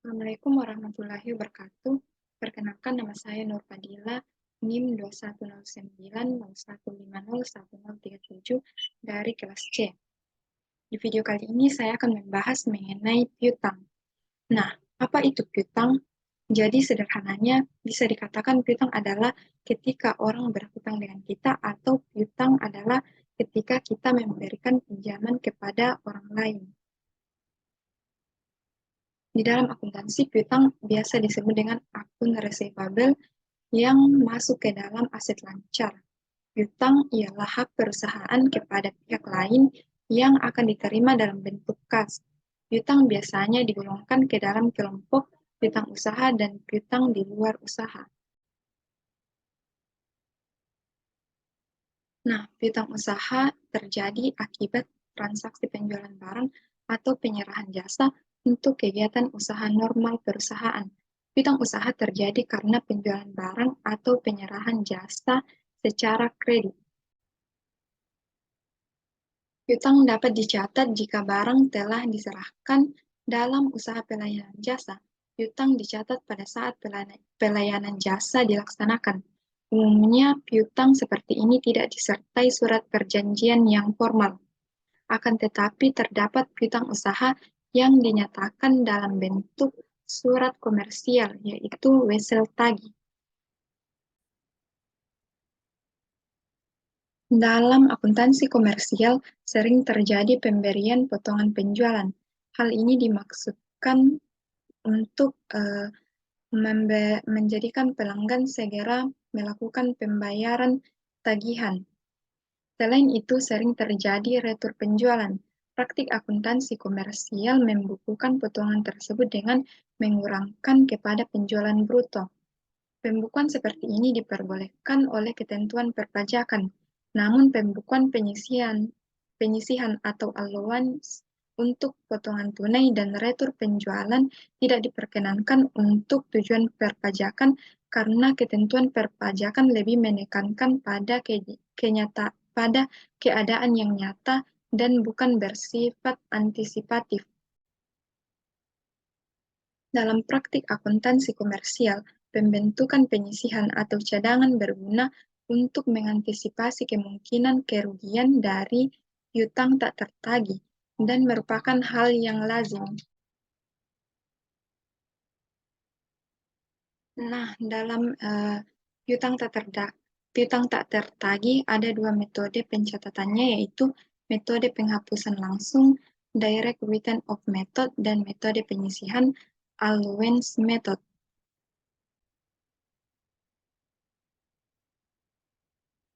Assalamualaikum warahmatullahi wabarakatuh. Perkenalkan nama saya Nur Fadila, NIM 210901501037 dari kelas C. Di video kali ini saya akan membahas mengenai piutang. Nah, apa itu piutang? Jadi sederhananya bisa dikatakan piutang adalah ketika orang berhutang dengan kita, atau piutang adalah ketika kita memberikan pinjaman kepada orang lain. Di dalam akuntansi, piutang biasa disebut dengan akun receivable yang masuk ke dalam aset lancar. Piutang ialah hak perusahaan kepada pihak lain yang akan diterima dalam bentuk kas. Piutang biasanya digolongkan ke dalam kelompok piutang usaha dan piutang di luar usaha. Nah, piutang usaha terjadi akibat transaksi penjualan barang atau penyerahan jasa untuk kegiatan usaha normal perusahaan. Piutang usaha terjadi karena penjualan barang atau penyerahan jasa secara kredit. Piutang dapat dicatat jika barang telah diserahkan dalam usaha pelayanan jasa. Piutang dicatat pada saat pelayanan jasa dilaksanakan. Umumnya, piutang seperti ini tidak disertai surat perjanjian yang formal. Akan tetapi, terdapat piutang usaha yang dinyatakan dalam bentuk surat komersial, yaitu wesel tagih. Dalam akuntansi komersial, sering terjadi pemberian potongan penjualan. Hal ini dimaksudkan untuk menjadikan pelanggan segera melakukan pembayaran tagihan. Selain itu, sering terjadi retur penjualan. Praktik akuntansi komersial membukukan potongan tersebut dengan mengurangkan kepada penjualan bruto. Pembukuan seperti ini diperbolehkan oleh ketentuan perpajakan, namun pembukuan penyisihan atau allowance untuk potongan tunai dan retur penjualan tidak diperkenankan untuk tujuan perpajakan karena ketentuan perpajakan lebih menekankan pada keadaan yang nyata dan bukan bersifat antisipatif. Dalam praktik akuntansi komersial, pembentukan penyisihan atau cadangan berguna untuk mengantisipasi kemungkinan kerugian dari piutang tak tertagih dan merupakan hal yang lazim. Nah, dalam piutang tak tertagih ada dua metode pencatatannya, yaitu metode penghapusan langsung direct written off method dan metode penyisihan allowance method.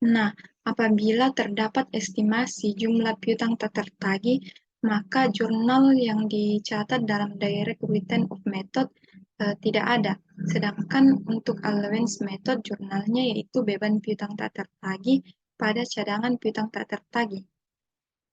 Nah, apabila terdapat estimasi jumlah piutang tak tertagih, maka jurnal yang dicatat dalam direct written off method tidak ada. Sedangkan untuk allowance method, jurnalnya yaitu beban piutang tak tertagih pada cadangan piutang tak tertagih.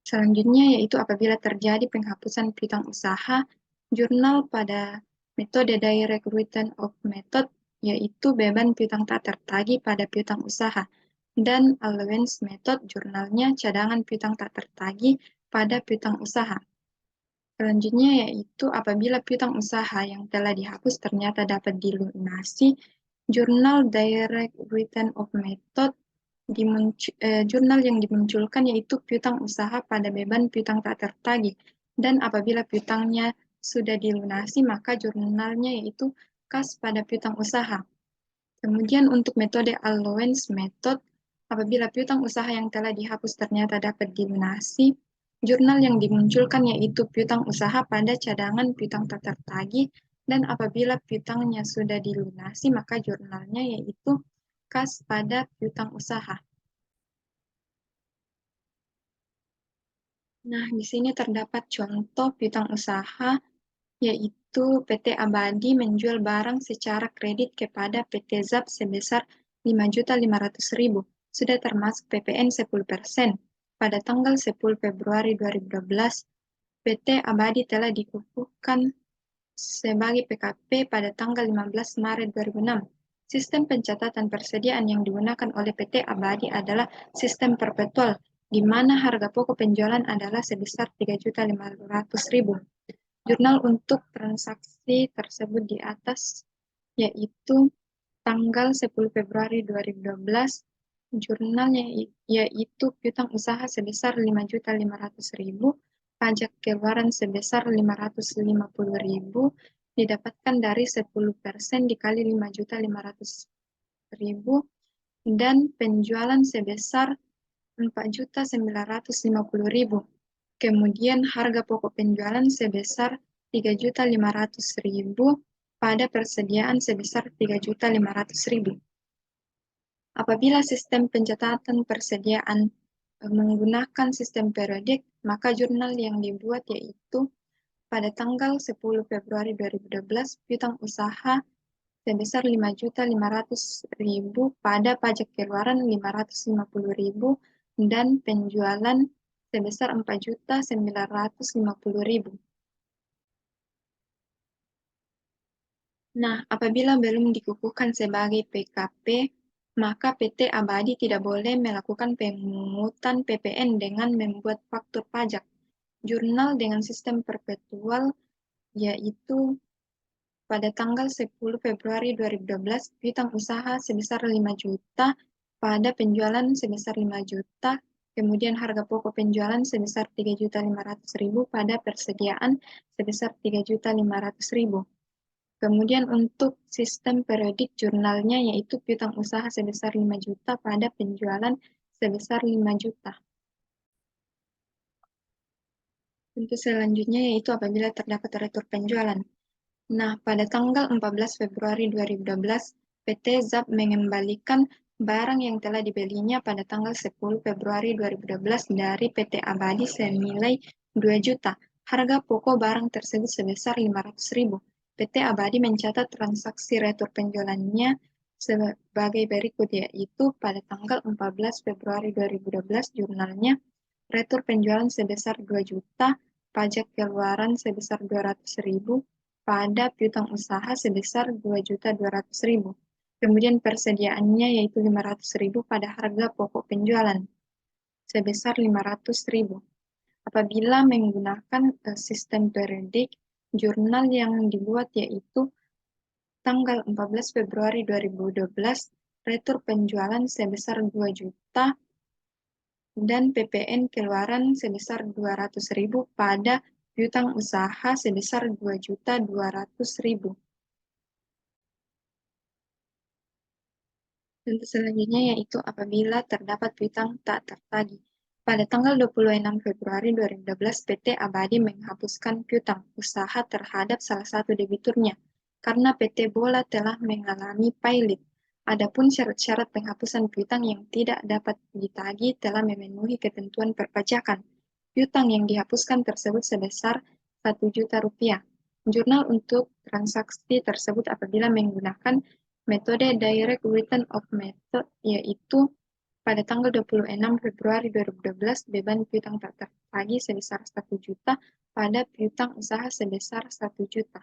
Selanjutnya yaitu apabila terjadi penghapusan piutang usaha, jurnal pada metode direct written off method yaitu beban piutang tak tertagih pada piutang usaha, dan allowance method jurnalnya cadangan piutang tak tertagih pada piutang usaha. Selanjutnya yaitu apabila piutang usaha yang telah dihapus ternyata dapat dilunasi, jurnal direct written off method jurnal yang dimunculkan yaitu piutang usaha pada beban piutang tak tertagih, dan apabila piutangnya sudah dilunasi maka jurnalnya yaitu kas pada piutang usaha. Kemudian untuk metode allowance method, apabila piutang usaha yang telah dihapus ternyata dapat dilunasi, jurnal yang dimunculkan yaitu piutang usaha pada cadangan piutang tak tertagih, dan apabila piutangnya sudah dilunasi maka jurnalnya yaitu kas pada piutang usaha. Nah, di sini terdapat contoh piutang usaha, yaitu PT Abadi menjual barang secara kredit kepada PT ZAP sebesar 5.500.000, sudah termasuk PPN 10%. Pada tanggal 10 Februari 2012, PT Abadi telah dikukuhkan sebagai PKP pada tanggal 15 Maret 2006. Sistem pencatatan persediaan yang digunakan oleh PT Abadi adalah sistem perpetual, di mana harga pokok penjualan adalah sebesar 3.500.000. Jurnal untuk transaksi tersebut di atas yaitu tanggal 10 Februari 2012, jurnalnya yaitu piutang usaha sebesar 5.500.000, pajak keluaran sebesar 550.000, didapatkan dari 10% dikali 5.500.000, dan penjualan sebesar 4.950.000. Kemudian harga pokok penjualan sebesar 3.500.000 pada persediaan sebesar 3.500.000. Apabila sistem pencatatan persediaan menggunakan sistem periodik, maka jurnal yang dibuat yaitu pada tanggal 10 Februari 2012 piutang usaha sebesar 5.500.000 pada pajak keluaran 550.000 dan penjualan sebesar 4.950.000. Nah, apabila belum dikukuhkan sebagai PKP, maka PT Abadi tidak boleh melakukan pemungutan PPN dengan membuat faktur pajak. Jurnal dengan sistem perpetual yaitu pada tanggal 10 Februari 2012, piutang usaha sebesar 5 juta pada penjualan sebesar 5 juta, kemudian harga pokok penjualan sebesar 3.500.000 pada persediaan sebesar 3.500.000. Kemudian untuk sistem periodik jurnalnya yaitu piutang usaha sebesar 5 juta pada penjualan sebesar 5 juta. Untuk selanjutnya yaitu apabila terdapat retur penjualan. Nah, pada tanggal 14 Februari 2012, PT ZAP mengembalikan barang yang telah dibelinya pada tanggal 10 Februari 2012 dari PT Abadi senilai 2 juta. Harga pokok barang tersebut sebesar 500.000. PT Abadi mencatat transaksi retur penjualannya sebagai berikut, yaitu pada tanggal 14 Februari 2012 jurnalnya retur penjualan sebesar 2 juta, pajak keluaran sebesar 200.000, pada piutang usaha sebesar 2.200.000. Kemudian persediaannya yaitu 500.000 pada harga pokok penjualan sebesar 500.000. Apabila menggunakan sistem periodik, jurnal yang dibuat yaitu tanggal 14 Februari 2012, retur penjualan sebesar 2 juta dan PPN keluaran sebesar 200.000 pada piutang usaha sebesar 2.200.000. Contoh selanjutnya yaitu apabila terdapat piutang tak tertagih. Pada tanggal 26 Februari 2012, PT Abadi menghapuskan piutang usaha terhadap salah satu debiturnya karena PT Bola telah mengalami pailit. Adapun syarat-syarat penghapusan piutang yang tidak dapat ditagih telah memenuhi ketentuan perpajakan. Piutang yang dihapuskan tersebut sebesar 1 juta rupiah. Jurnal untuk transaksi tersebut apabila menggunakan metode Direct Return of Method yaitu pada tanggal 26 Februari 2012 beban piutang tak tertagih sebesar 1 juta pada piutang usaha sebesar 1 juta.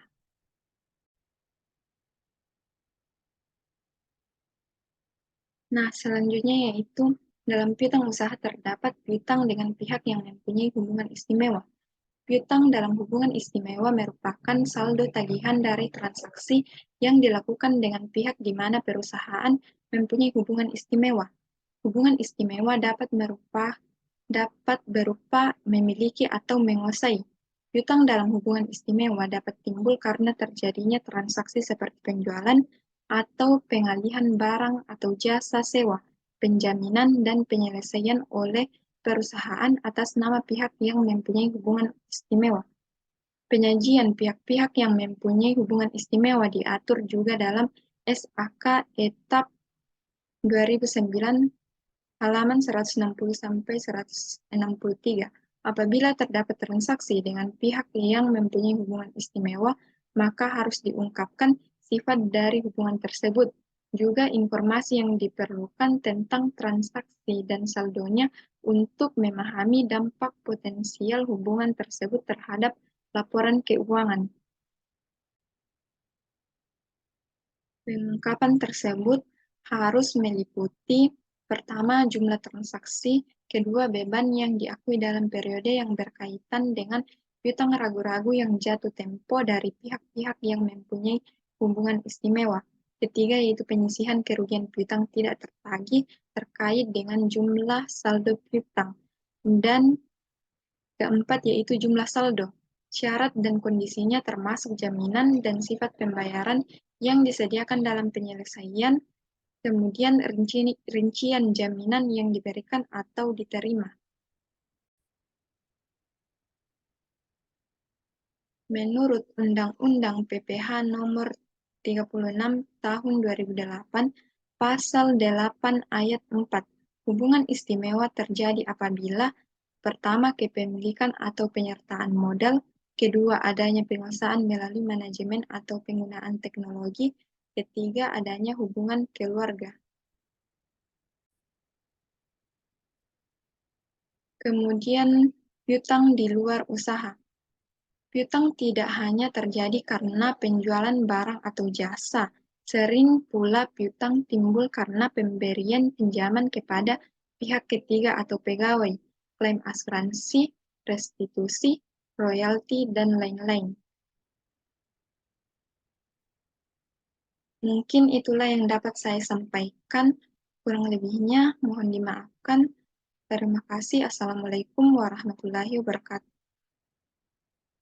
Nah, selanjutnya yaitu dalam piutang usaha terdapat piutang dengan pihak yang mempunyai hubungan istimewa. Piutang dalam hubungan istimewa merupakan saldo tagihan dari transaksi yang dilakukan dengan pihak di mana perusahaan mempunyai hubungan istimewa. Hubungan istimewa dapat berupa memiliki atau menguasai. Piutang dalam hubungan istimewa dapat timbul karena terjadinya transaksi seperti penjualan atau pengalihan barang atau jasa sewa, penjaminan, dan penyelesaian oleh perusahaan atas nama pihak yang mempunyai hubungan istimewa. Penyajian pihak-pihak yang mempunyai hubungan istimewa diatur juga dalam SAK Etap 2009 halaman 160 sampai 163. Apabila terdapat transaksi dengan pihak yang mempunyai hubungan istimewa, maka harus diungkapkan sifat dari hubungan tersebut, juga informasi yang diperlukan tentang transaksi dan saldonya untuk memahami dampak potensial hubungan tersebut terhadap laporan keuangan. Pengungkapan tersebut harus meliputi pertama, jumlah transaksi, kedua, beban yang diakui dalam periode yang berkaitan dengan piutang ragu-ragu yang jatuh tempo dari pihak-pihak yang mempunyai hubungan istimewa. Ketiga yaitu penyisihan kerugian piutang tidak tertagih terkait dengan jumlah saldo piutang. Dan keempat yaitu jumlah saldo. Syarat dan kondisinya termasuk jaminan dan sifat pembayaran yang disediakan dalam penyelesaian, kemudian rincian jaminan yang diberikan atau diterima. Menurut Undang-Undang PPH Nomor 36 Tahun 2008, Pasal 8 Ayat 4, hubungan istimewa terjadi apabila pertama, kepemilikan atau penyertaan modal, kedua, adanya penguasaan melalui manajemen atau penggunaan teknologi, ketiga, adanya hubungan keluarga. Kemudian, piutang di luar usaha. Piutang tidak hanya terjadi karena penjualan barang atau jasa, sering pula piutang timbul karena pemberian pinjaman kepada pihak ketiga atau pegawai, klaim asuransi, restitusi, royalti, dan lain-lain. Mungkin itulah yang dapat saya sampaikan. Kurang lebihnya mohon dimaafkan. Terima kasih. Assalamualaikum warahmatullahi wabarakatuh.